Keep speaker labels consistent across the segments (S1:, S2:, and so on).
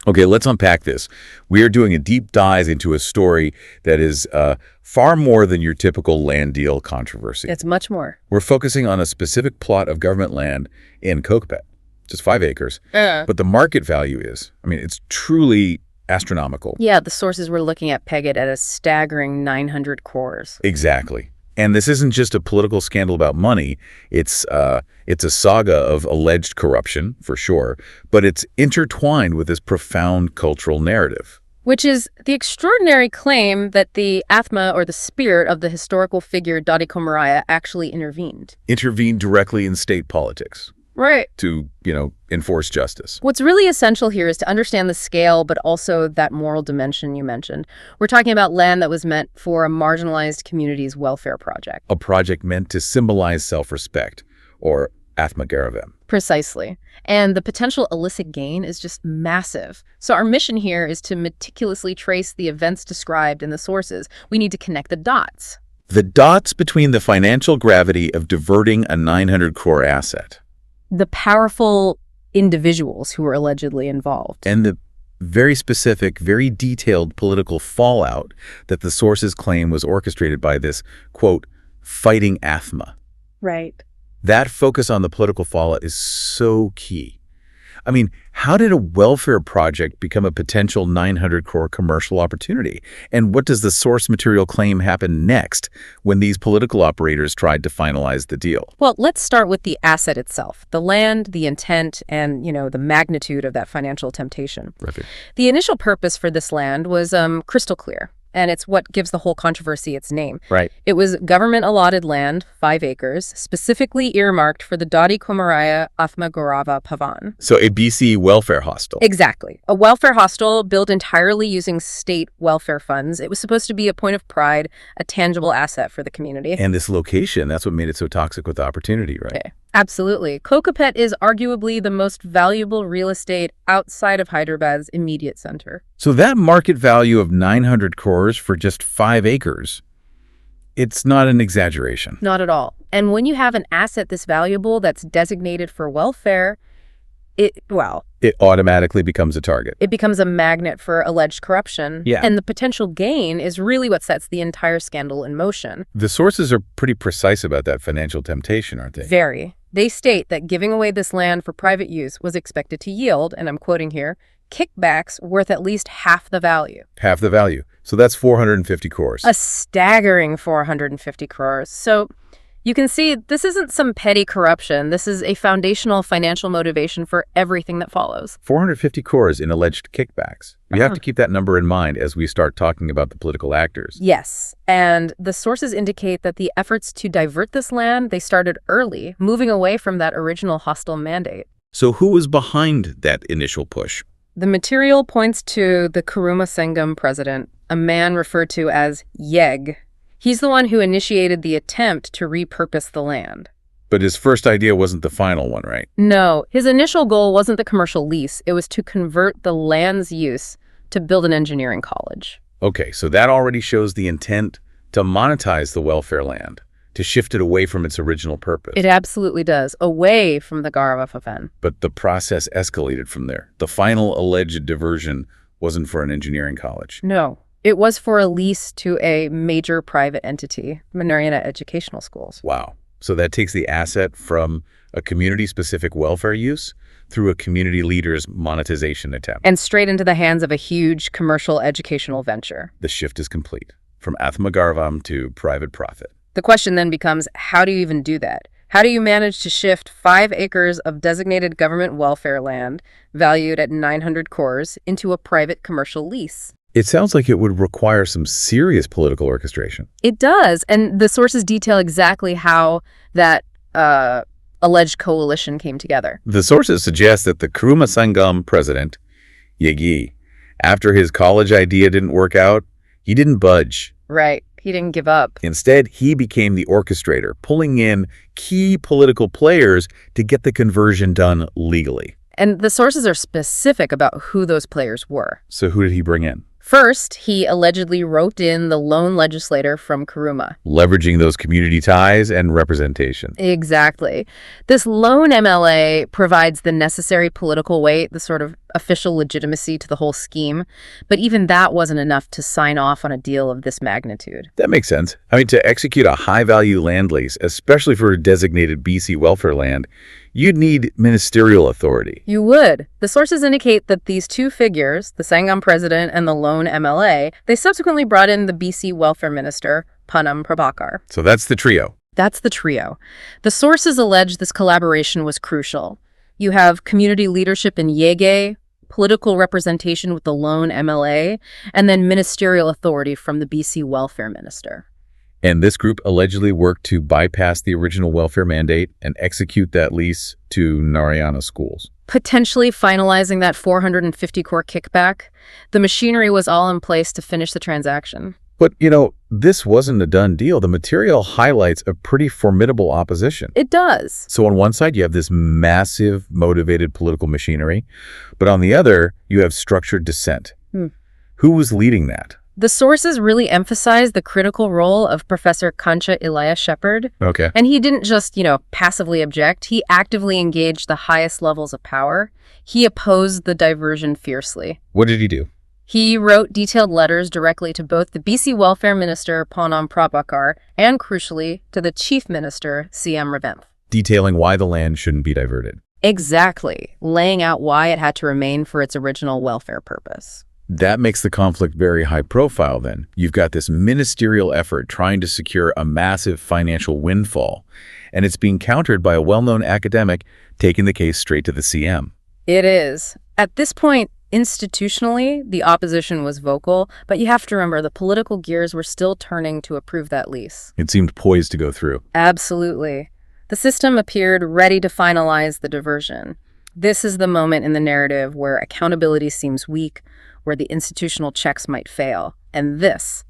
S1: Okay, let's unpack this. We are doing a deep dive into a story that is far more than your typical land deal controversy.
S2: It's much more.
S1: We're focusing on a specific plot of government land in Kokapet, just 5 acres. But the market value is, it's truly astronomical.
S2: Yeah, the sources we're looking at peg it at a staggering 900 crores.
S1: Exactly. And this isn't just a political scandal about money. It's a saga of alleged corruption, for sure, but it's intertwined with this profound cultural narrative.
S2: Which is the extraordinary claim that the Atma, or the spirit of the historical figure Doddi Komaraiah, actually intervened.
S1: Intervened directly in state politics.
S2: Right.
S1: To, enforce justice.
S2: What's really essential here is to understand the scale, but also that moral dimension you mentioned. We're talking about land that was meant for a marginalized community's welfare project.
S1: A project meant to symbolize self-respect, or Atmagourava.
S2: Precisely. And the potential illicit gain is just massive. So our mission here is to meticulously trace the events described in the sources. We need to connect the dots.
S1: The dots between the financial gravity of diverting a 900 crore asset,
S2: the powerful individuals who were allegedly involved,
S1: and the very specific, very detailed political fallout that the sources claim was orchestrated by this, quote, fighting Atma.
S2: Right.
S1: That focus on the political fallout is so key. How did a welfare project become a potential 900 crore commercial opportunity? And what does the source material claim happen next when these political operators tried to finalize the deal?
S2: Well, let's start with the asset itself, the land, the intent, and, the magnitude of that financial temptation.
S1: Perfect.
S2: The initial purpose for this land was crystal clear. And it's what gives the whole controversy its name.
S1: Right.
S2: It was government-allotted land, 5 acres, specifically earmarked for the Doddi Komaraiah Atmagourava Bhavan.
S1: So a BC welfare hostel.
S2: Exactly. A welfare hostel built entirely using state welfare funds. It was supposed to be a point of pride, a tangible asset for the community.
S1: And this location, that's what made it so toxic with opportunity, right?
S2: Okay. Absolutely. Kokapet is arguably the most valuable real estate outside of Hyderabad's immediate center.
S1: So that market value of 900 crores for just 5 acres, it's not an exaggeration.
S2: Not at all. And when you have an asset this valuable that's designated for welfare, it
S1: automatically becomes a target.
S2: It becomes a magnet for alleged corruption.
S1: Yeah.
S2: And the potential gain is really what sets the entire scandal in motion.
S1: The sources are pretty precise about that financial temptation, aren't they?
S2: Very. They state that giving away this land for private use was expected to yield, and I'm quoting here, kickbacks worth at least half the value.
S1: Half the value. So that's 450 crores.
S2: A staggering 450 crores. So you can see this isn't some petty corruption. This is a foundational financial motivation for everything that follows.
S1: 450 crores in alleged kickbacks. We have to keep that number in mind as we start talking about the political actors.
S2: Yes. And the sources indicate that the efforts to divert this land, they started early, moving away from that original hostile mandate.
S1: So who was behind that initial push?
S2: The material points to the Kuruma Sangam president, a man referred to as Yeg. He's the one who initiated the attempt to repurpose the land.
S1: But his first idea wasn't the final one, right?
S2: No, his initial goal wasn't the commercial lease. It was to convert the land's use to build an engineering college.
S1: Okay, so that already shows the intent to monetize the welfare land, to shift it away from its original purpose.
S2: It absolutely does, away from the Gaurava Bhavan.
S1: But the process escalated from there. The final alleged diversion wasn't for an engineering college.
S2: No. It was for a lease to a major private entity, Narayana Educational Schools.
S1: Wow. So that takes the asset from a community-specific welfare use through a community leader's monetization attempt.
S2: And straight into the hands of a huge commercial educational venture.
S1: The shift is complete, from Atmagourava to private profit.
S2: The question then becomes, how do you even do that? How do you manage to shift 5 acres of designated government welfare land, valued at 900 crores, into a private commercial lease?
S1: It sounds like it would require some serious political orchestration.
S2: It does, and the sources detail exactly how that alleged coalition came together.
S1: The sources suggest that the Kuruma Sangam president, Yegi, after his college idea didn't work out, he didn't budge.
S2: Right. He didn't give up.
S1: Instead, he became the orchestrator, pulling in key political players to get the conversion done legally.
S2: And the sources are specific about who those players were.
S1: So who did he bring in?
S2: First, he allegedly roped in the lone legislator from Kuruma.
S1: Leveraging those community ties and representation.
S2: Exactly. This lone MLA provides the necessary political weight, the sort of official legitimacy to the whole scheme. But even that wasn't enough to sign off on a deal of this magnitude.
S1: That makes sense. I mean, to execute a high-value land lease, especially for a designated BC welfare land, you'd need ministerial authority.
S2: You would. The sources indicate that these two figures, the Sangam president and the lone MLA, they subsequently brought in the BC welfare minister, Punam Prabhakar.
S1: So that's the trio.
S2: That's the trio. The sources allege this collaboration was crucial. You have community leadership in Yege, political representation with the lone MLA, and then ministerial authority from the BC welfare minister.
S1: And this group allegedly worked to bypass the original welfare mandate and execute that lease to Narayana Schools.
S2: Potentially finalizing that 450 crore kickback. The machinery was all in place to finish the transaction.
S1: But, this wasn't a done deal. The material highlights a pretty formidable opposition.
S2: It does.
S1: So on one side, you have this massive, motivated political machinery. But on the other, you have structured dissent. Who was leading that?
S2: The sources really emphasize the critical role of Professor Kancha Ilaiah Shepherd.
S1: Okay.
S2: And he didn't just, passively object. He actively engaged the highest levels of power. He opposed the diversion fiercely.
S1: What did he do?
S2: He wrote detailed letters directly to both the BC Welfare Minister, Punam Prabhakar, and crucially, to the Chief Minister, CM Revanth.
S1: Detailing why the land shouldn't be diverted.
S2: Exactly. Laying out why it had to remain for its original welfare purpose.
S1: That makes the conflict very high profile then. You've got this ministerial effort trying to secure a massive financial windfall, and it's being countered by a well-known academic taking the case straight to the CM.
S2: It is. At this point, institutionally, the opposition was vocal, but you have to remember the political gears were still turning to approve that lease.
S1: It seemed poised to go through.
S2: Absolutely. The system appeared ready to finalize the diversion. This is the moment in the narrative where accountability seems weak, where the institutional checks might fail. And this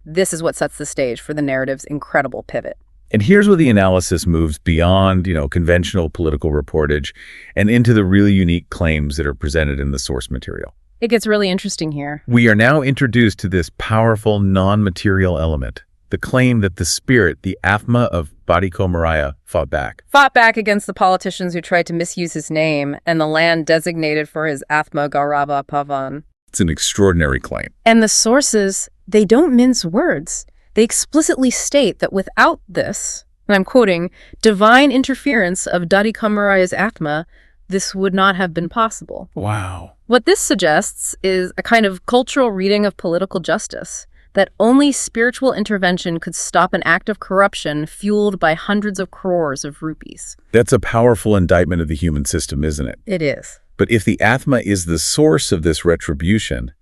S2: is what sets the stage for the narrative's incredible pivot.
S1: And here's where the analysis moves beyond, conventional political reportage and into the really unique claims that are presented in the source material.
S2: It gets really interesting here.
S1: We are now introduced to this powerful non-material element, the claim that the spirit, the Atma of Doddi Komaraiah, fought back
S2: against the politicians who tried to misuse his name and the land designated for his Atmagourava Bhavan.
S1: It's an extraordinary claim.
S2: And the sources, they don't mince words. They explicitly state that without this, and I'm quoting, divine interference of Doddi Komaraiah's Atma, this would not have been possible.
S1: Wow.
S2: What this suggests is a kind of cultural reading of political justice, that only spiritual intervention could stop an act of corruption fueled by hundreds of crores of rupees.
S1: That's a powerful indictment of the human system, isn't it?
S2: It is.
S1: But if the Atma is the source of this retribution,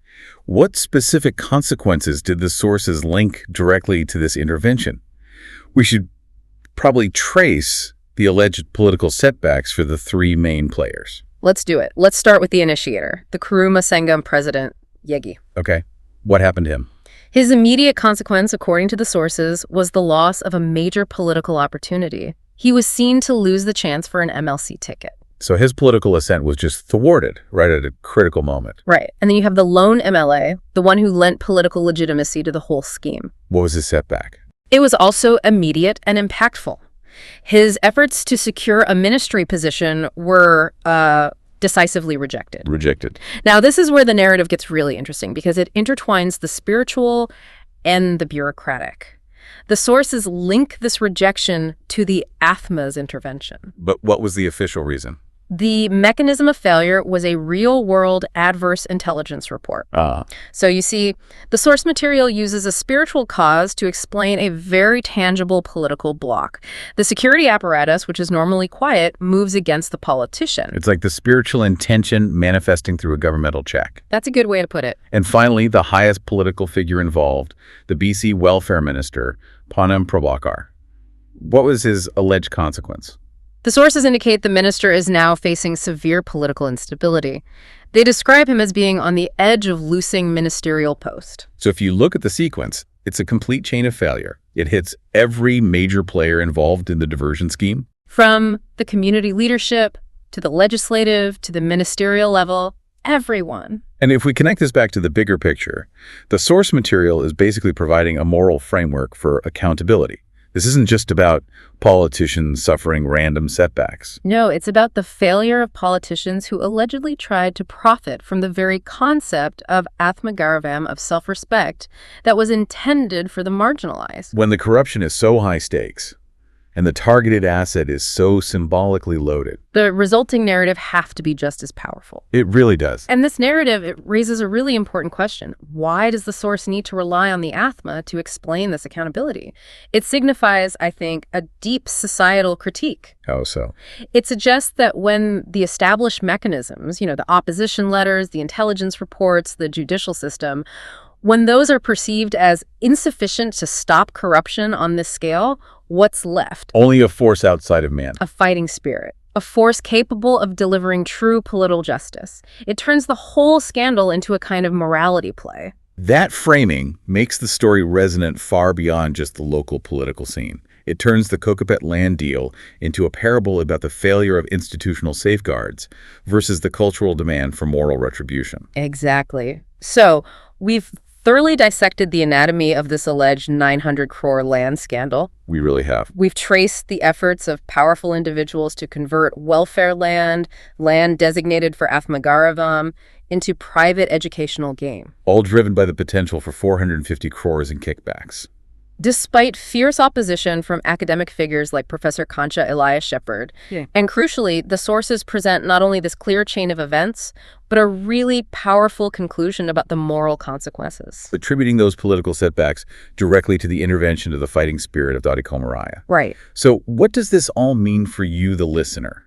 S1: what specific consequences did the sources link directly to this intervention? We should probably trace the alleged political setbacks for the three main players.
S2: Let's do it. Let's start with the initiator, the Kuruma Sangam president, Yegi.
S1: Okay. What happened to him?
S2: His immediate consequence, according to the sources, was the loss of a major political opportunity. He was seen to lose the chance for an MLC ticket.
S1: So his political ascent was just thwarted right at a critical moment.
S2: Right. And then you have the lone MLA, the one who lent political legitimacy to the whole scheme.
S1: What was his setback?
S2: It was also immediate and impactful. His efforts to secure a ministry position were decisively rejected. Now, this is where the narrative gets really interesting because it intertwines the spiritual and the bureaucratic. The sources link this rejection to the Atma's intervention.
S1: But what was the official reason?
S2: The mechanism of failure was a real-world adverse intelligence report. So you see, the source material uses a spiritual cause to explain a very tangible political block. The security apparatus, which is normally quiet, moves against the politician.
S1: It's like the spiritual intention manifesting through a governmental check.
S2: That's a good way to put it.
S1: And finally, the highest political figure involved, the BC welfare minister, Punam Prabhakar. What was his alleged consequence?
S2: The sources indicate the minister is now facing severe political instability. They describe him as being on the edge of losing ministerial post.
S1: So if you look at the sequence, it's a complete chain of failure. It hits every major player involved in the diversion scheme.
S2: From the community leadership, to the legislative, to the ministerial level. everyone.
S1: And if we connect this back to the bigger picture, the source material is basically providing a moral framework for accountability. This isn't just about politicians suffering random setbacks.
S2: No, it's about the failure of politicians who allegedly tried to profit from the very concept of Atmagourava, of self-respect, that was intended for the marginalized.
S1: When the corruption is so high stakes, and the targeted asset is so symbolically loaded,
S2: the resulting narrative have to be just as powerful.
S1: It really does.
S2: And this narrative, it raises a really important question. Why does the source need to rely on the Atma to explain this accountability? It signifies, I think, a deep societal critique.
S1: How so?
S2: It suggests that when the established mechanisms, the opposition letters, the intelligence reports, the judicial system, when those are perceived as insufficient to stop corruption on this scale, what's left?
S1: Only a force outside of man.
S2: A fighting spirit. A force capable of delivering true political justice. It turns the whole scandal into a kind of morality play.
S1: That framing makes the story resonant far beyond just the local political scene. It turns the Kokapet land deal into a parable about the failure of institutional safeguards versus the cultural demand for moral retribution.
S2: Exactly. So, we've thoroughly dissected the anatomy of this alleged 900 crore land scandal.
S1: We really have.
S2: We've traced the efforts of powerful individuals to convert welfare land designated for Atmagourava, into private educational gain.
S1: All driven by the potential for 450 crores in kickbacks.
S2: Despite fierce opposition from academic figures like Professor Kancha Ilaiah Shepherd. Yeah. And crucially, the sources present not only this clear chain of events, but a really powerful conclusion about the moral consequences.
S1: Attributing those political setbacks directly to the intervention of the fighting spirit of Doddi Komaraiah.
S2: Right.
S1: So what does this all mean for you, the listener?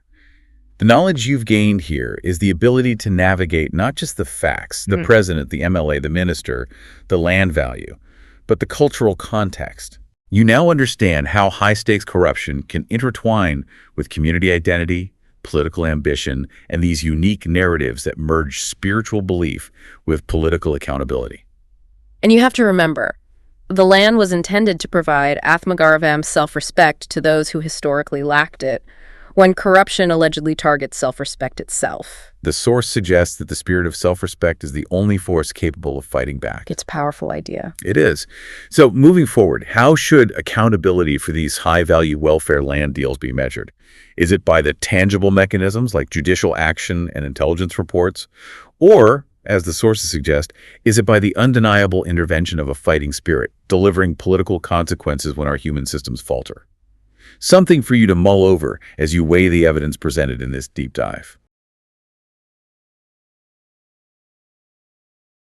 S1: The knowledge you've gained here is the ability to navigate not just the facts, the president, the MLA, the minister, the land value, but the cultural context. You now understand how high-stakes corruption can intertwine with community identity, political ambition, and these unique narratives that merge spiritual belief with political accountability.
S2: And you have to remember, the land was intended to provide Atmagourava self-respect to those who historically lacked it, when corruption allegedly targets self-respect itself.
S1: The source suggests that the spirit of self-respect is the only force capable of fighting back.
S2: It's a powerful idea.
S1: It is. So moving forward, how should accountability for these high-value welfare land deals be measured? Is it by the tangible mechanisms like judicial action and intelligence reports? Or, as the sources suggest, is it by the undeniable intervention of a fighting spirit, delivering political consequences when our human systems falter? Something for you to mull over as you weigh the evidence presented in this deep dive.